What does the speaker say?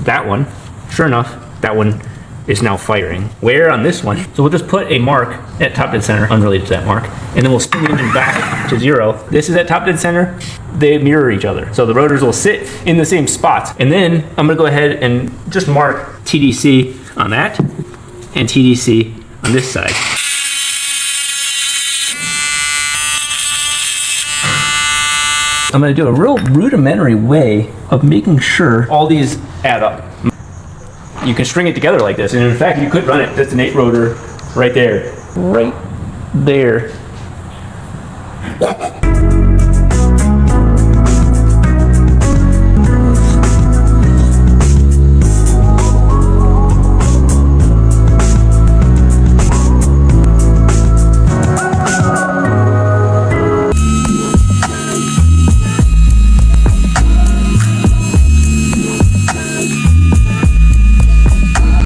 that one, sure enough, that one is now firing. Where on this one? So we'll just put a mark at top dead center, unrelated to that mark, and then we'll spin the engine back to 0. This is at top dead center. They mirror each other. So the rotors will sit in the same spots. And then I'm gonna go ahead and just mark TDC on that and TDC on this side. I'm gonna do a real rudimentary way of making sure all these add up. You can string it together like this, and in fact, you could run it just an 8 rotor right there.